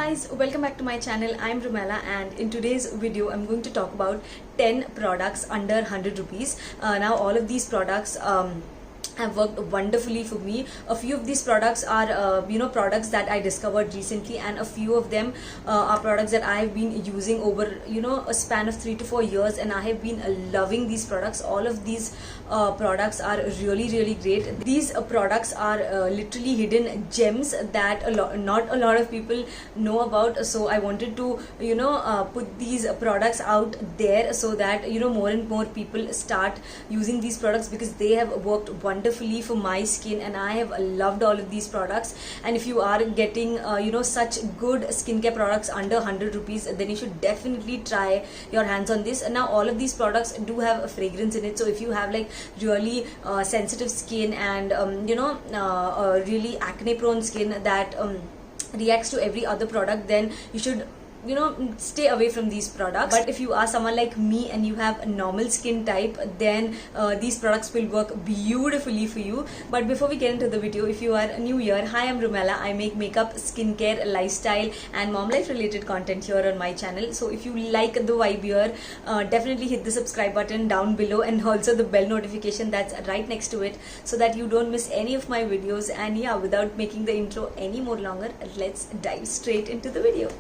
guys, welcome back to my channel. I'm Rumela, and in today's video I'm going to talk about 10 products under 100 rupees. Now all of these products have worked wonderfully for me. A few of these products are products that I discovered recently, and a few of them are products that I've been using over a span of 3 to 4 years, and I have been loving these products. All of these products are really great. These products are literally hidden gems that not a lot of people know about, so I wanted to put these products out there so that more and more people start using these products, because they have worked wonderfully for my skin and I have loved all of these products. And if you are getting such good skincare products under 100 rupees, then you should definitely try your hands on this. And now all of these products do have a fragrance in it, so if you have like really sensitive skin and really acne prone skin that reacts to every other product, then you should stay away from these products. But if you are someone like me and you have a normal skin type, then these products will work beautifully for you. But before we get into the video, if you are new here, hi, I'm Rumela. I make makeup, skincare, lifestyle and mom life related content here on my channel. So if you like the vibe here, definitely hit the subscribe button down below and also the bell notification that's right next to it, so that you don't miss any of my videos. And yeah, without making the intro any more longer, let's dive straight into the video.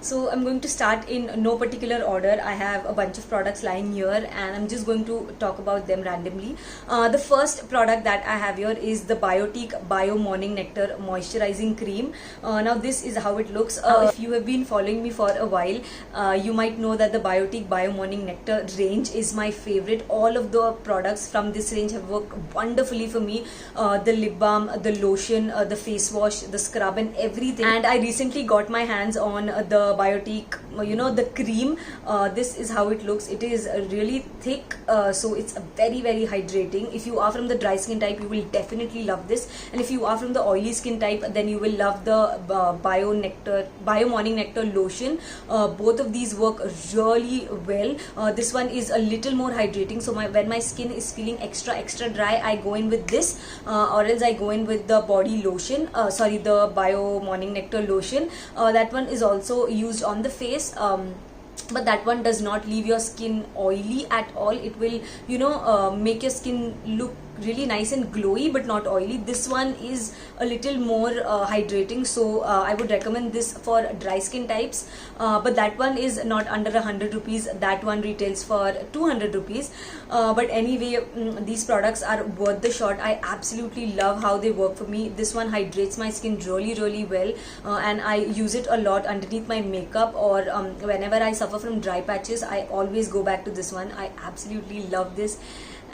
So I'm going to start in no particular order. I have a bunch of products lying here and I'm just going to talk about them randomly. The first product that I have here is the Biotique Bio Morning Nectar Moisturizing Cream. Now this is how it looks. If you have been following me for a while, you might know that the Biotique Bio Morning Nectar range is my favorite. All of the products from this range have worked wonderfully for me. The lip balm, the lotion, the face wash, the scrub and everything. And I recently got my hands on the Biotique, the cream. This is how it looks. It is really thick, so it's very hydrating. If you are from the dry skin type, you will definitely love this, and if you are from the oily skin type, then you will love the Bio Morning Nectar lotion. Both of these work really well. This one is a little more hydrating, so when my skin is feeling extra dry, I go in with this, or else I go in with the body lotion, the Bio Morning Nectar lotion. That one is also used on the face, but that one does not leave your skin oily at all. It will make your skin look really nice and glowy but not oily. This one is a little more hydrating, so I would recommend this for dry skin types, but that one is not under 100 rupees. That one retails for 200 rupees, but anyway, these products are worth the shot. I absolutely love how they work for me. This one hydrates my skin really well, and I use it a lot underneath my makeup, or whenever I suffer from dry patches, I always go back to this one. I absolutely love this.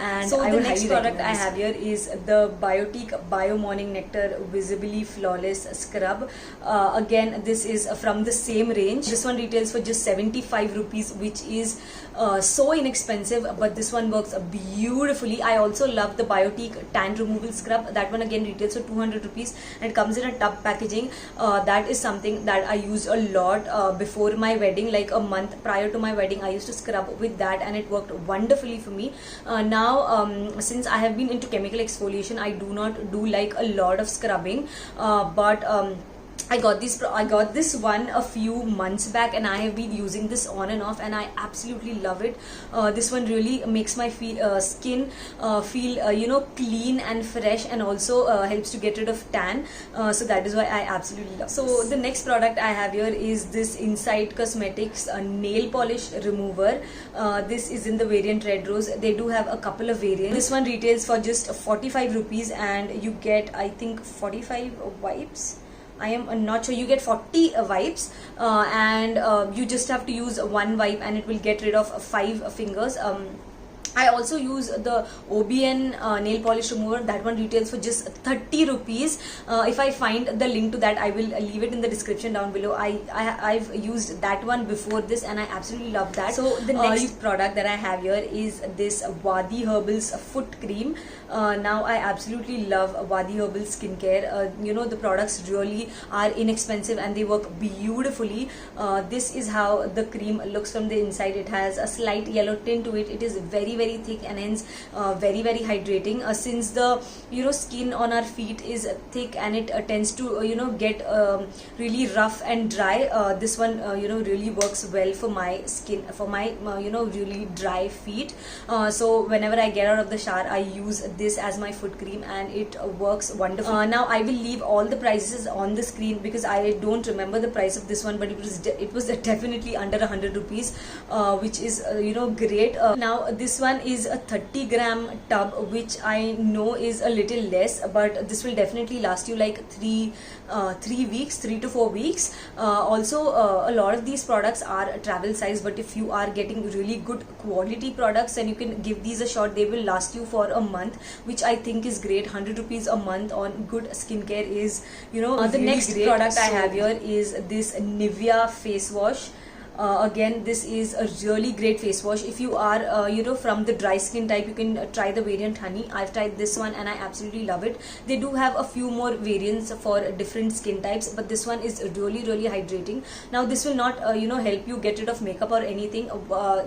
And so the next product I have here is the Biotique Bio Morning Nectar Visibly Flawless Scrub. Again, this is from the same range. This one retails for just 75 rupees, which is so inexpensive, but this one works beautifully. I also love the Biotique Tan Removal Scrub. That one again retails for 200 rupees and comes in a tub packaging. That is something that I used a lot before my wedding, like a month prior to my wedding. I used to scrub with that and it worked wonderfully for me. Now, since I have been into chemical exfoliation, I do not do like a lot of scrubbing, but I got this one a few months back and I have been using this on and off and I absolutely love it. This one really makes my skin feel clean and fresh, and also helps to get rid of tan, so that is why I absolutely love so this. The next product I have here is this Inside Cosmetics nail polish remover. This is in the variant Red Rose. They do have a couple of variants. This one retails for just 45 rupees and you get, I think, 45 wipes. I am not sure. You get 40 wipes, and you just have to use one wipe and it will get rid of 5 fingers. I also use the OBN nail polish remover. That one retails for just 30 rupees. If I find the link to that, I will leave it in the description down below. I've used that one before this and I absolutely love that. So the next product that I have here is this Wadi Herbals foot cream. Now I absolutely love Wadi Herbal skincare. The products really are inexpensive and they work beautifully. This is how the cream looks from the inside. It has a slight yellow tint to it. It is very very thick and hence very very hydrating. Since the skin on our feet is thick and it tends to get really rough and dry, this one really works well for my skin, for my really dry feet. So whenever I get out of the shower, I use this as my foot cream and it works wonderful. Now I will leave all the prices on the screen because I don't remember the price of this one, but it was definitely under 100 rupees, which is great. Now this one is a 30-gram tub, which I know is a little less, but this will definitely last you like 3 to 4 weeks. Also a lot of these products are travel size, but if you are getting really good quality products, then you can give these a shot. They will last you for a month, which I think is great. 100 rupees a month on good skincare is the really next great product I have here is this Nivea face wash. Again, this is a really great face wash. If you are from the dry skin type, you can try the variant honey. I've tried this one and I absolutely love it. They do have a few more variants for different skin types, but this one is really really hydrating. Now this will not help you get rid of makeup or anything.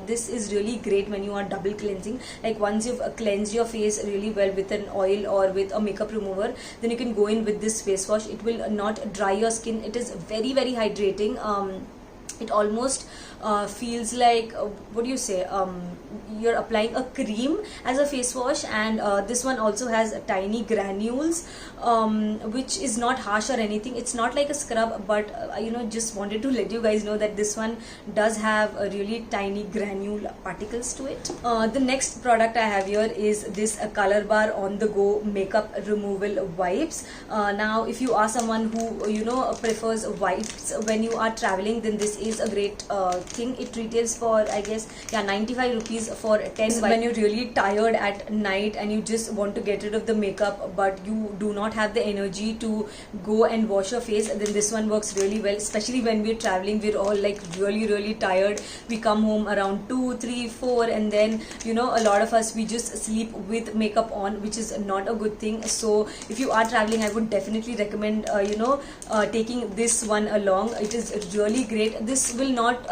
This is really great when you are double cleansing. Like once you've cleansed your face really well with an oil or with a makeup remover, then you can go in with this face wash. It will not dry your skin. It is very very hydrating. It almost feels like what do you say, you're applying a cream as a face wash. And this one also has tiny granules, which is not harsh or anything. It's not like a scrub, but just wanted to let you guys know that this one does have a really tiny granule particles to it. The next product I have here is this Color Bar on the go makeup removal wipes. Now if you are someone who prefers wipes when you are traveling, then this is a great thing. It retails for, I guess, 95 rupees for 10 wipes. When you're really tired at night and you just want to get rid of the makeup, but you do not have the energy to go and wash your face, then this one works really well. Especially when we're traveling, we're all like really really tired. We come home around 2, 3, 4, and then a lot of us, we just sleep with makeup on, which is not a good thing. So if you are traveling, I would definitely recommend taking this one along. It is really great. This will not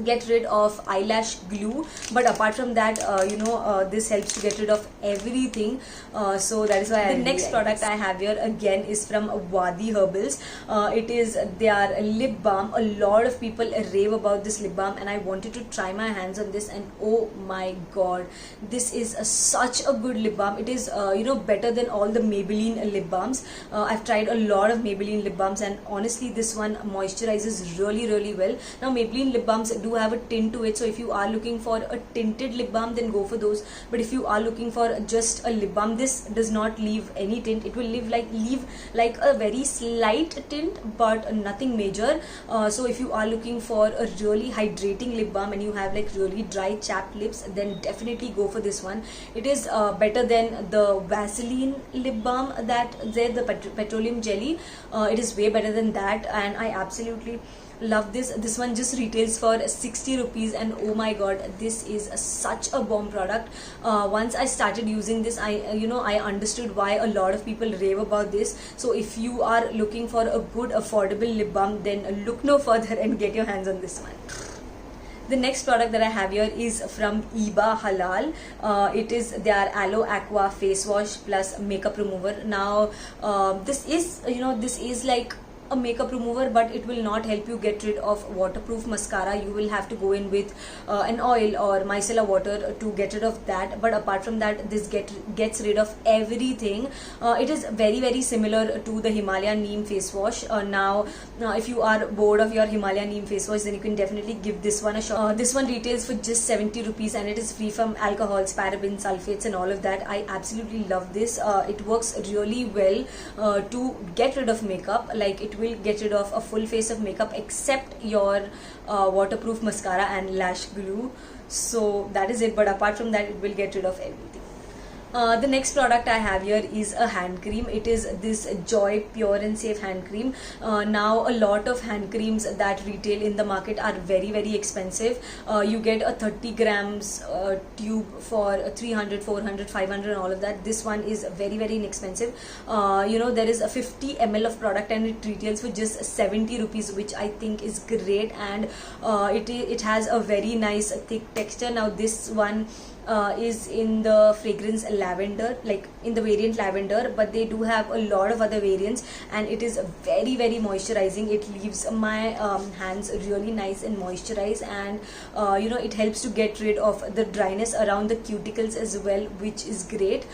get rid of eyelash glue, but apart from that this helps to get rid of everything. So that is why the next product I have here again is from Wadi Herbals. It is their lip balm. A lot of people rave about this lip balm and I wanted to try my hands on this, and oh my god, this is such a good lip balm. It is better than all the Maybelline lip balms. I've tried a lot of Maybelline lip balms and honestly this one moisturizes really really well. Now Maybelline lip balms do have a tint to it, so if you are looking for a tinted lip balm, then go for those. But if you are looking for just a lip balm, this does not leave any tint. It will leave like a very slight tint, but nothing major. So if you are looking for a really hydrating lip balm and you have like really dry chapped lips, then definitely go for this one. It is better than the Vaseline lip balm that the petroleum jelly. It is way better than that and I absolutely love this. This one just retails for 60 rupees and oh my god, this is such a bomb product. Once I started using this, I understood why a lot of people rave about this. So if you are looking for a good affordable lip balm, then look no further and get your hands on this one. The next product that I have here is from Iba Halal. It is their Aloe Aqua face wash plus makeup remover. Now this is like a makeup remover, but it will not help you get rid of waterproof mascara. You will have to go in with an oil or micellar water to get rid of that. But apart from that, this gets rid of everything. It is very very similar to the Himalayan Neem face wash. Now if you are bored of your Himalayan Neem face wash, then you can definitely give this one a shot. This one retails for just 70 rupees and it is free from alcohols, parabens, sulfates and all of that. I absolutely love this. It works really well to get rid of makeup. Like it will get rid of a full face of makeup except your waterproof mascara and lash glue. So that is it, but apart from that, it will get rid of everything. The next product I have here is a hand cream. It is this Joy Pure and Safe hand cream. Now a lot of hand creams that retail in the market are very expensive. You get a 30 grams tube for 300, 400, 500 and all of that. This one is very inexpensive. There is a 50 ml of product and it retails for just 70 rupees, which I think is great, and it has a very nice thick texture. Now this one is in the fragrance lavender, like in the variant lavender, but they do have a lot of other variants, and it is very moisturizing. It leaves my hands really nice and moisturized, and it helps to get rid of the dryness around the cuticles as well, which is great.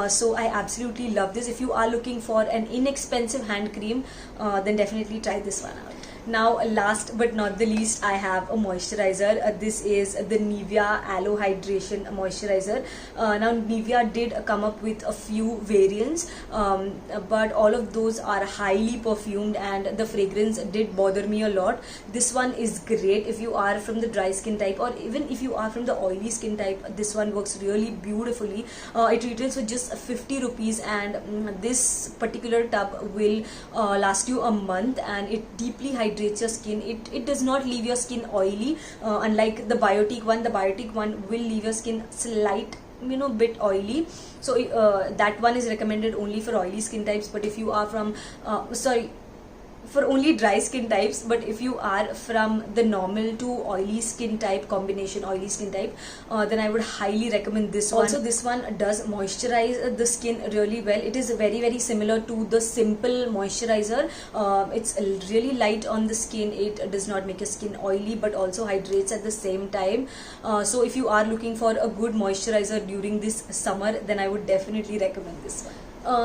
So I absolutely love this. If you are looking for an inexpensive hand cream, then definitely try this one out. Now last but not the least, I have a moisturizer. This is the Nivea Aloe Hydration Moisturizer. Now Nivea did come up with a few variants, but all of those are highly perfumed and the fragrance did bother me a lot. This one is great if you are from the dry skin type, or even if you are from the oily skin type. This one works really beautifully. It retails for just 50 rupees, and this particular tub will last you a month, and it deeply hydrates your skin. It does not leave your skin oily, unlike the Biotique one. The Biotique one will leave your skin slight bit oily, so that one is recommended only for oily skin types. But if you are from for only dry skin types, but if you are from the normal to oily skin type combination, oily skin type, then I would highly recommend this one. Also, this one does moisturize the skin really well. It is very similar to the Simple moisturizer. It's really light on the skin. It does not make your skin oily, but also hydrates at the same time. So if you are looking for a good moisturizer during this summer, then I would definitely recommend this one.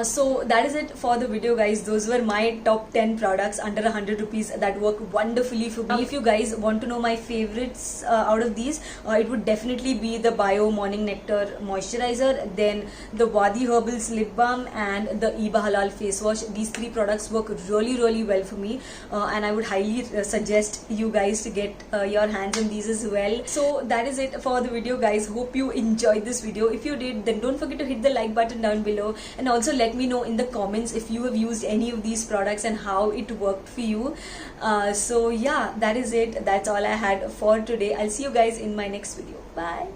So that is it for the video, guys. Those were my top 10 products under 100 rupees that work wonderfully for me. If you guys want to know my favorites out of these, it would definitely be the Bio Morning Nectar Moisturizer, then the Wadi Herbals Lip Balm, and the Iba Halal Face Wash. These three products work really well for me, and I would highly suggest you guys to get your hands on these as well. So that is it for the video, guys. Hope you enjoyed this video. If you did, then don't forget to hit the like button down below, and also let me know in the comments if you have used any of these products and how it worked for you. So yeah, that is it. That's all I had for today. I'll see you guys in my next video. Bye.